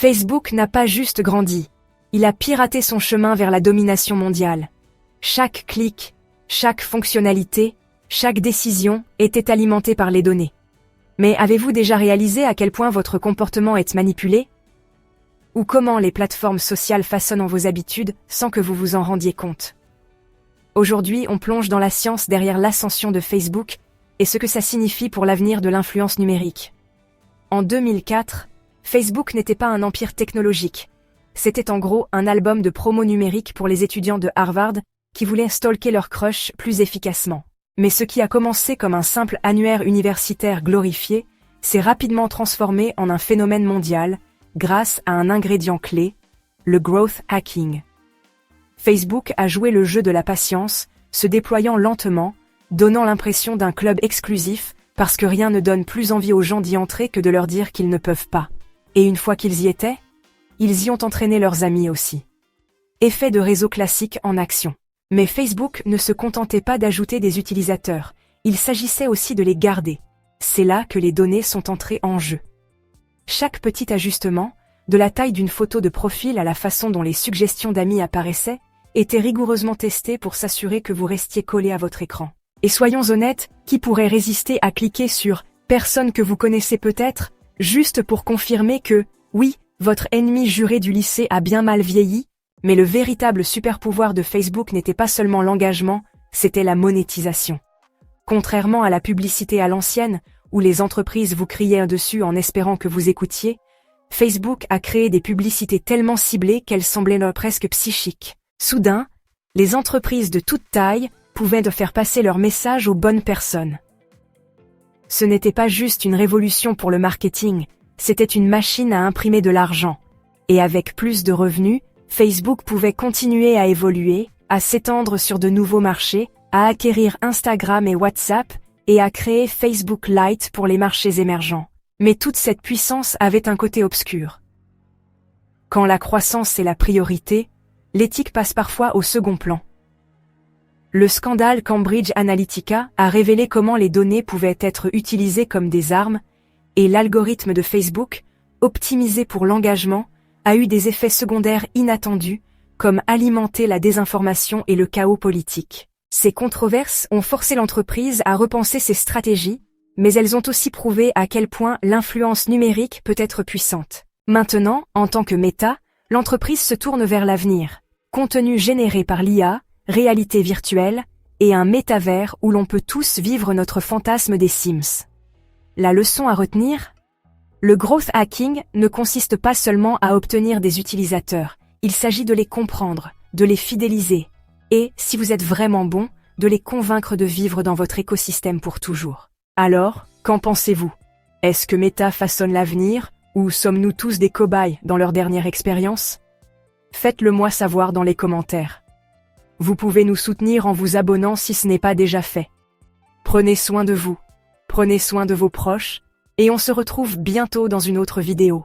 Facebook n'a pas juste grandi, il a piraté son chemin vers la domination mondiale. Chaque clic, chaque fonctionnalité, chaque décision était alimentée par les données. Mais avez-vous déjà réalisé à quel point votre comportement est manipulé? Ou comment les plateformes sociales façonnent vos habitudes sans que vous vous en rendiez compte? Aujourd'hui, on plonge dans la science derrière l'ascension de Facebook et ce que ça signifie pour l'avenir de l'influence numérique. En 2004, Facebook n'était pas un empire technologique. C'était en gros un album de promo numérique pour les étudiants de Harvard qui voulaient stalker leur crush plus efficacement. Mais ce qui a commencé comme un simple annuaire universitaire glorifié s'est rapidement transformé en un phénomène mondial grâce à un ingrédient clé, le growth hacking. Facebook a joué le jeu de la patience, se déployant lentement, donnant l'impression d'un club exclusif parce que rien ne donne plus envie aux gens d'y entrer que de leur dire qu'ils ne peuvent pas. Et une fois qu'ils y étaient, ils y ont entraîné leurs amis aussi. Effet de réseau classique en action. Mais Facebook ne se contentait pas d'ajouter des utilisateurs, il s'agissait aussi de les garder. C'est là que les données sont entrées en jeu. Chaque petit ajustement, de la taille d'une photo de profil à la façon dont les suggestions d'amis apparaissaient, était rigoureusement testé pour s'assurer que vous restiez collé à votre écran. Et soyons honnêtes, qui pourrait résister à cliquer sur « personne que vous connaissez peut-être » juste pour confirmer que, oui, votre ennemi juré du lycée a bien mal vieilli? Mais le véritable super-pouvoir de Facebook n'était pas seulement l'engagement, c'était la monétisation. Contrairement à la publicité à l'ancienne, où les entreprises vous criaient dessus en espérant que vous écoutiez, Facebook a créé des publicités tellement ciblées qu'elles semblaient presque psychiques. Soudain, les entreprises de toute taille pouvaient faire passer leur message aux bonnes personnes. Ce n'était pas juste une révolution pour le marketing, c'était une machine à imprimer de l'argent. Et avec plus de revenus, Facebook pouvait continuer à évoluer, à s'étendre sur de nouveaux marchés, à acquérir Instagram et WhatsApp, et à créer Facebook Lite pour les marchés émergents. Mais toute cette puissance avait un côté obscur. Quand la croissance est la priorité, l'éthique passe parfois au second plan. Le scandale Cambridge Analytica a révélé comment les données pouvaient être utilisées comme des armes, et l'algorithme de Facebook, optimisé pour l'engagement, a eu des effets secondaires inattendus, comme alimenter la désinformation et le chaos politique. Ces controverses ont forcé l'entreprise à repenser ses stratégies, mais elles ont aussi prouvé à quel point l'influence numérique peut être puissante. Maintenant, en tant que Meta, l'entreprise se tourne vers l'avenir. Contenu généré par l'IA, réalité virtuelle, et un métavers où l'on peut tous vivre notre fantasme des Sims. La leçon à retenir ? Le growth hacking ne consiste pas seulement à obtenir des utilisateurs, il s'agit de les comprendre, de les fidéliser, et, si vous êtes vraiment bon, de les convaincre de vivre dans votre écosystème pour toujours. Alors, qu'en pensez-vous? Est-ce que Meta façonne l'avenir, ou sommes-nous tous des cobayes dans leur dernière expérience? Faites-le moi savoir dans les commentaires. Vous pouvez nous soutenir en vous abonnant si ce n'est pas déjà fait. Prenez soin de vous, prenez soin de vos proches, et on se retrouve bientôt dans une autre vidéo.